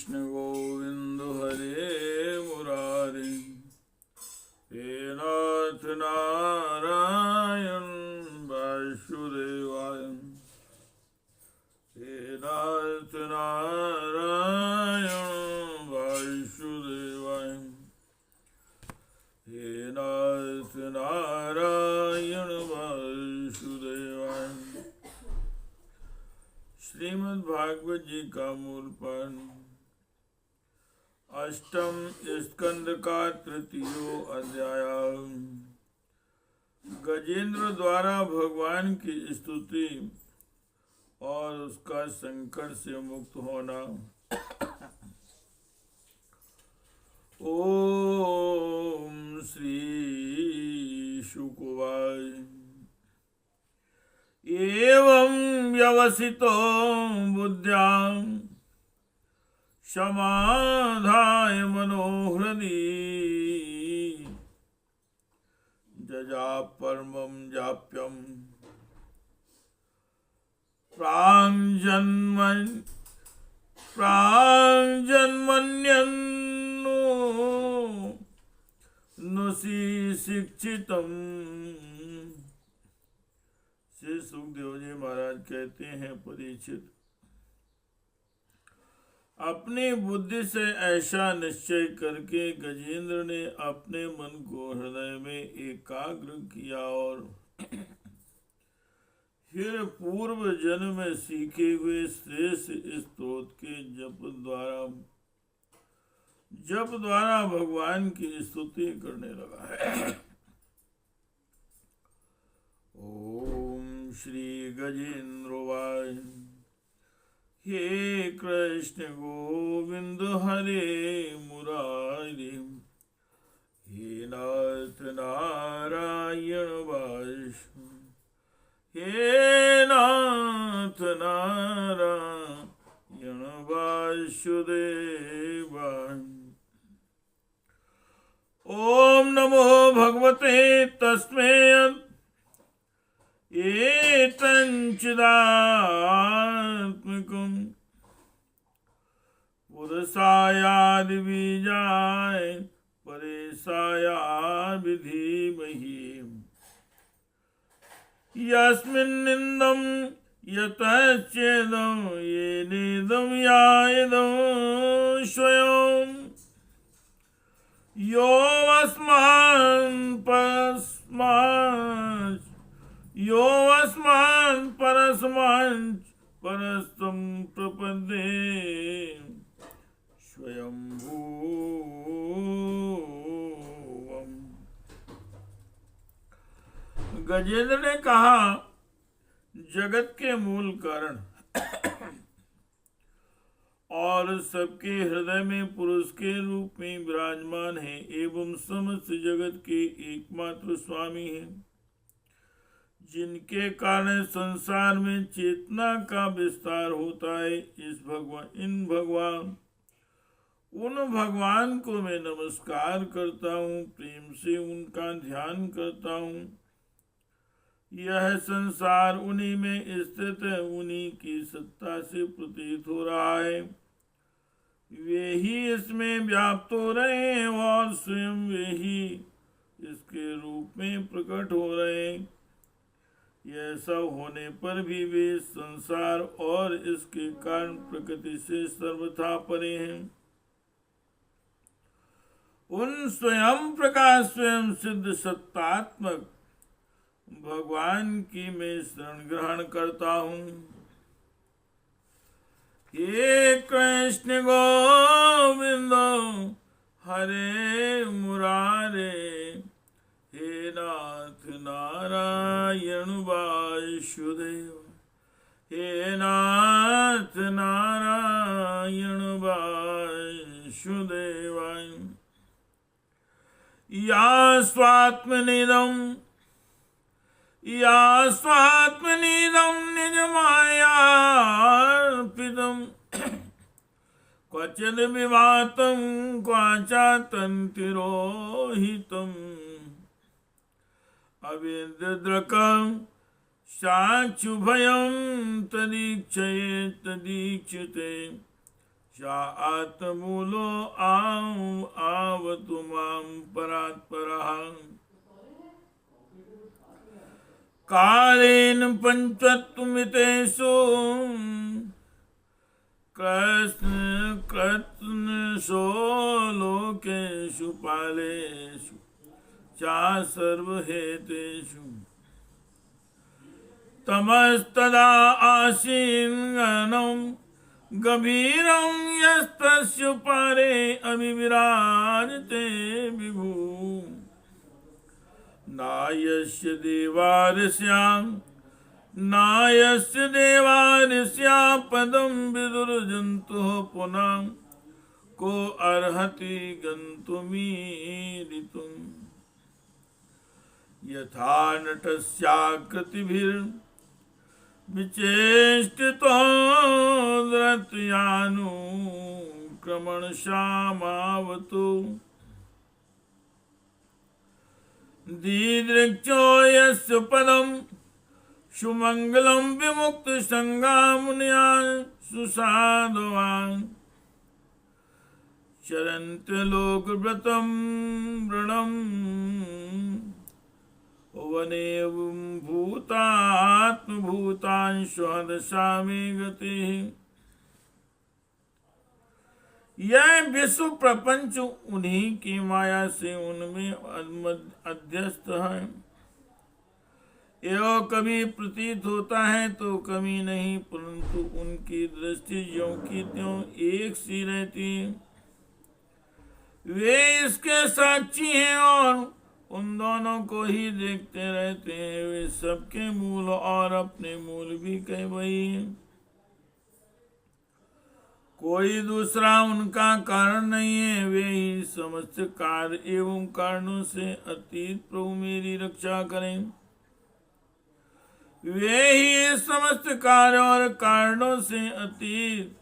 कृष्ण गोविंद हरे मुरारे, हे नाथ नारायण वासुदेवाय, हे नाथ नारायण वासुदेवाय, हे नाथ नारायण वासुदेवाय। श्रीमद् भागवत जी का मूल पाठ, अष्टम स्कंद का तृतीयो अध्याय। गजेंद्र द्वारा भगवान की स्तुति और उसका संकट से मुक्त होना। ओम श्री शुकवाय। एवं व्यवसितो बुद्ध्या समाधाय मनोहृदि, जजा परमं जाप्यं प्राञ्जन्मन्यन्नो नुषि शिक्षितम्। श्री सुखदेव जी महाराज कहते हैं, परीक्षित, अपनी बुद्धि से ऐसा निश्चय करके गजेंद्र ने अपने मन को हृदय में एकाग्र किया और फिर पूर्व जन्म में सीखे हुए श्रेष्ठ स्तोत्र के जप द्वारा भगवान की स्तुति करने लगा है। ओम श्री गजेंद्रोवाय। हे कृष्ण गोविंद हरे मुरारे, हे नाथ नारायण वासु, हे नाथ नारायण वासुदेवाय। ओम नमो भगवते तस्मै एतञ्चिदात्मकं पुरुषायादिबीजाय परेशाय धीमहि, यस्मिन्निदं यतश्चेदं येनेदं यायदं स्वयं, यो अस्मान् परस्तं प्रपद्ये स्वयंभूवम्। गजेंद्र ने कहा, जगत के मूल कारण और सबके हृदय में पुरुष के रूप में विराजमान है एवं समस्त जगत के एकमात्र स्वामी हैं, जिनके कारण संसार में चेतना का विस्तार होता है। उन भगवान को मैं नमस्कार करता हूँ, प्रेम से उनका ध्यान करता हूँ। यह संसार उन्हीं में स्थित है, उन्हीं की सत्ता से प्रतीत हो रहा है। वे ही इसमें व्याप्त हो रहे हैं और स्वयं वे ही इसके रूप में प्रकट हो रहे हैं। यह सब होने पर भी वे संसार और इसके कारण प्रकृति से सर्वथा परे हैं। उन स्वयं प्रकाश स्वयं सिद्ध सत्तात्मक भगवान की मैं शरण ग्रहण करता हूँ। हे कृष्ण गोविंद हरे मुरारे, हे नाथ नारायण वासुदेव, हे नाथ नारायण वासुदेवाय। या स्वात्मनिदं निजमायार्पितं, क्वचिद् विभातं क्वाचातन्तिरोहितम्, अविद्यद्रकं साक्षुभयं तदीक्षये तदीक्षिते, सा आत्मूलो आवतु मां परात्परः कालेन पंचत्वमितेषु कृत्स्नसो लोकेषु पालेषु चा सर्वहेतेषु तमस्तदा आसीनगणं गभीरं यस्तस्य पारे अभिविराजते विभु नायस्य देवार्ष्या पदं विदुर्जन्तुः पुनः को अर्हति गन्तुमीरितुम् यथा नटस्याकृतिभिर्विचेष्टितो द्रत्यानुक्रमणशामावतु दीदृक्षो यस्य पदं सुमङ्गलं विमुक्तसङ्गा सुसाधवान् चरन्त्यलोकव्रतं वृणम् वनेवं भूतात्मभूतान् स्वदशामि गतिः। यह विश्व प्रपंच उन्हीं की माया से उनमें अध्यस्त है। यह कभी प्रतीत होता है तो कभी नहीं, परंतु उनकी दृष्टि ज्यों की त्यों एक सी रहती है। वे इसके साक्षी हैं और उन दोनों को ही देखते रहते हैं। वे सबके मूल और अपने मूल भी कई वही हैं। कोई दूसरा उनका कारण नहीं है। वे ही समस्त कार्य एवं कारणों से अतीत प्रभु मेरी रक्षा करें। वे ही समस्त कार्य और कारणों से अतीत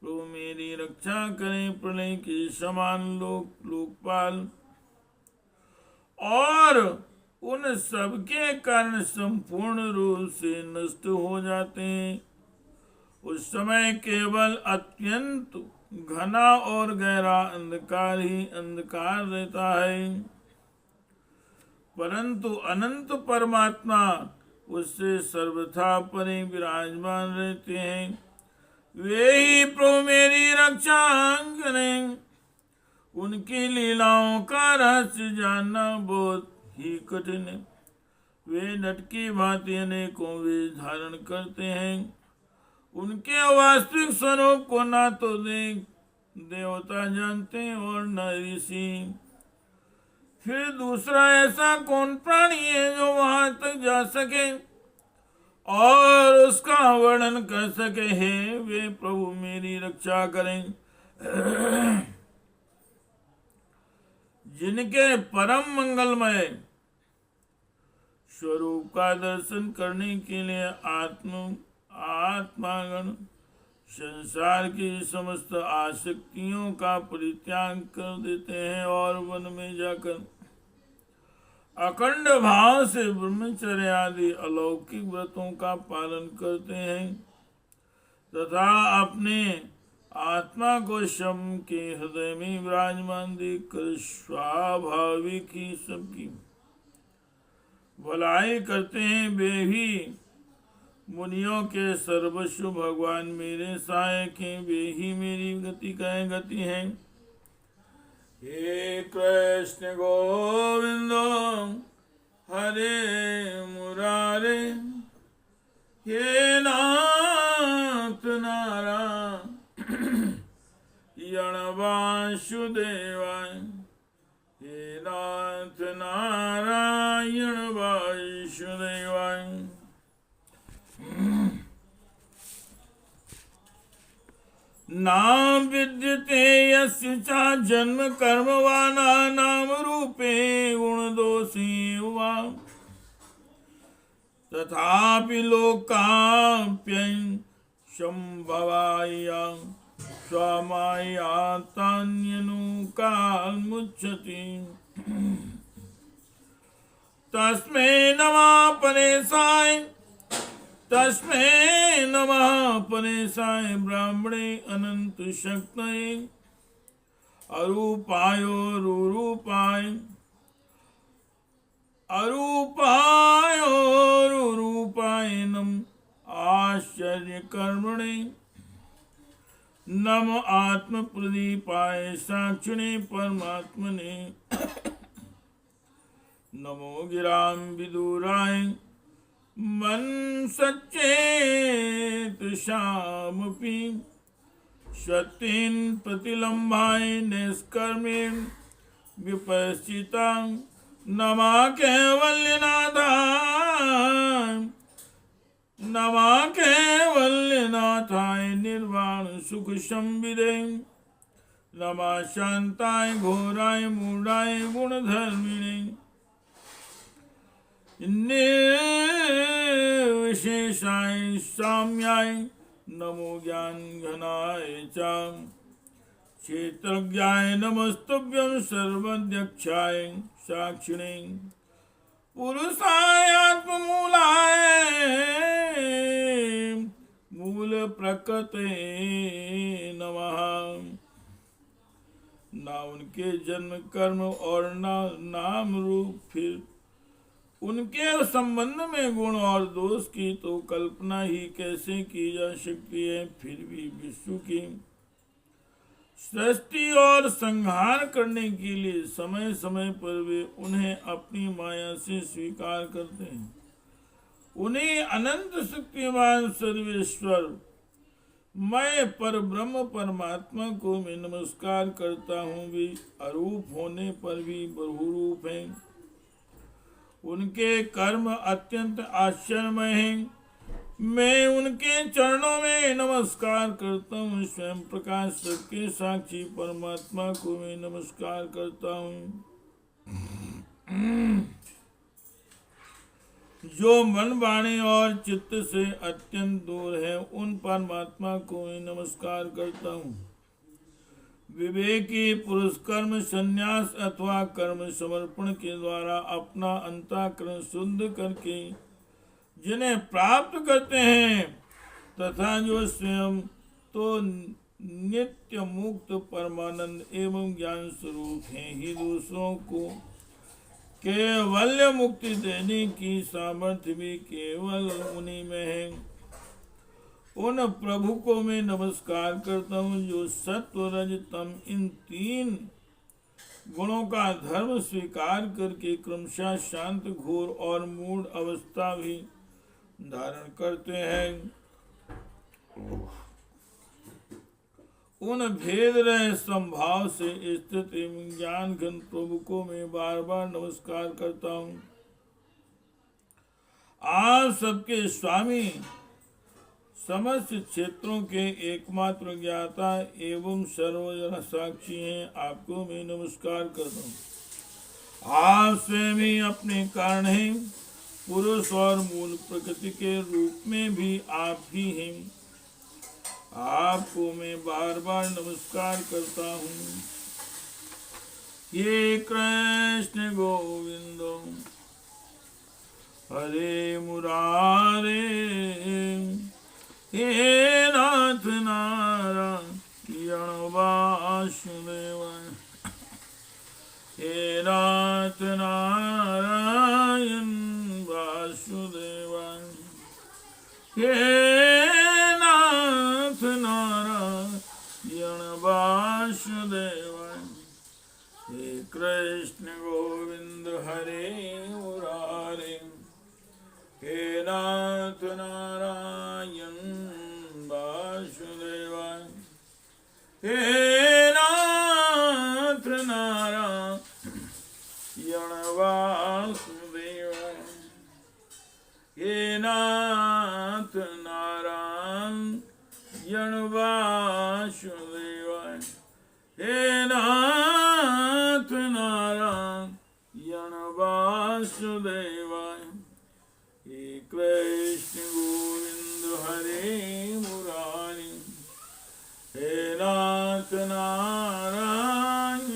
प्रभु मेरी रक्षा करें। प्रलय के समान लोकपाल और उन सबके कारण संपूर्ण रूप से नष्ट हो जाते हैं। उस समय केवल अत्यंत घना और गहरा अंधकार ही अंधकार रहता है, परंतु अनंत परमात्मा उससे सर्वथा परे विराजमान रहते हैं। वे ही प्रभु मेरी रक्षा करें। उनकी लीलाओं का रहस्य जानना बहुत ही कठिन है। वे नट की भांति अनेकों वेश धारण करते हैं। उनके वास्तविक स्वरूप को ना तो देवता जानते हैं और न ऋषि। फिर दूसरा ऐसा कौन प्राणी है जो वहां तक जा सके और उसका वर्णन कर सके। है वे प्रभु मेरी रक्षा करें। जिनके परम मंगलमय स्वरूप का दर्शन करने के लिए आत्मागण संसार की समस्त आसक्तियों का परित्याग कर देते हैं और वन में जाकर अखंड भाव से ब्रह्मचर्य आदि अलौकिक व्रतों का पालन करते हैं तथा अपने आत्मा को शम के हृदय में विराजमान देखकर स्वाभाविक ही सबकी भलाई करते हैं। वे भी मुनियों के सर्वस्व भगवान मेरे सहायक हैं। वे ही मेरी गति हैं। हे कृष्ण गोविंद हरे मुरारे, हे नाथ नारायण वासुदेवाय, हे नाथ नारायण वासुदेवाय। नाम विद्यते यस्य च जन्म कर्म वा नाम रूपे गुण दोषी वा, तथापि लोकाप्ययं संभवाय स्वमाया तान्यनुकालमुच्यते। तस्मै नमः परेशाय, तस्मै नमः परेशाय ब्राह्मणे अनंत शक्तये अरूपायोरुरूपाय अरूपायोरुरूपाय नम आश्चर्य कर्मणे नम आत्म प्रदीपाय साक्षिणे परमात्मने नमो गिराम विदुराय मन सच्चेत शामपि सत्येन प्रतिलंबाय निष्कर्मेण विपश्चिता नमा कैवल्यनाथाय निर्वाण सुख संविदे नमा शांताय घोराय मूढ़ाय गुणधर्मिणे निर्विशेषाय साम्याय नमो ज्ञान घनाय च क्षेत्रज्ञाय नमस्तुभ्यं सर्वध्यक्षाय साक्षिणे पुरुषाय आत्ममूलाय मूल प्रकृते नमः। ना उनके जन्म कर्म और ना नाम रूप, फिर उनके संबंध में गुण और दोष की तो कल्पना ही कैसे की जा सकती है। फिर भी विश्व की सृष्टि और संहार करने के लिए समय समय पर वे उन्हें अपनी माया से स्वीकार करते हैं। उन्हें अनंत शक्तिमान सर्वेश्वर मैं पर ब्रह्म परमात्मा को मैं नमस्कार करता हूँ। वे अरूप होने पर भी बहुरूप हैं। उनके कर्म अत्यंत आश्चर्यमय हैं। मैं उनके चरणों में नमस्कार करता हूँ। स्वयं प्रकाश सबके साक्षी परमात्मा को मैं नमस्कार करता हूँ। जो मन वाणी और चित्त से अत्यंत दूर है, उन परमात्मा को मैं नमस्कार करता हूँ। विवेकी पुरुष कर्म संन्यास अथवा कर्म समर्पण के द्वारा अपना अंतःकरण शुद्ध करके जिन्हें प्राप्त करते हैं, तथा जो स्वयं तो नित्य मुक्त परमानंद एवं ज्ञान स्वरूप हैं, ही दूसरों को केवल मुक्ति देने की सामर्थ्य भी केवल उन्हीं में है। उन प्रभु को मैं नमस्कार करता हूँ जो सत्व रज तम इन तीन गुणों का धर्म स्वीकार करके क्रमशः शांत घोर और मूढ़ अवस्था भी धारण करते हैं। उन भेद रह संभाव से स्थित एवं ज्ञान घन प्रभु को मैं बार बार नमस्कार करता हूँ। आप सबके स्वामी, समस्त क्षेत्रों के एकमात्र ज्ञाता एवं सर्वजन साक्षी हैं, आपको मैं नमस्कार करता हूँ। आप स्वयं ही अपने कारण हैं, पुरुष और मूल प्रकृति के रूप में भी आप ही हैं। आपको मैं बार बार नमस्कार करता हूँ। ये कृष्ण गोविंद हरे मुरारे, हे नाथ नारायण वासुदेवाय, हे नाथ नारायण वासुदेवाय, हे नाथ नारायण वासुदेवाय। हे कृष्ण गोविंद हरे मुरारे, हे नाथ नारायण वासुदेवाय, हे नाथ नारायण वासुदेवाय, हे नाथ नारायण वासुदेवाय, हे नाथ नारायण वासुदेवाय। हे कृष्ण गोविंद हरे मुरारी, हे नाथ नारायण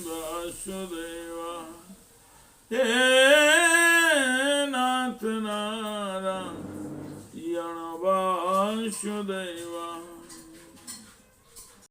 वासुदेवा, हे नाथ नारायण वासुदेवा। अंशुदैव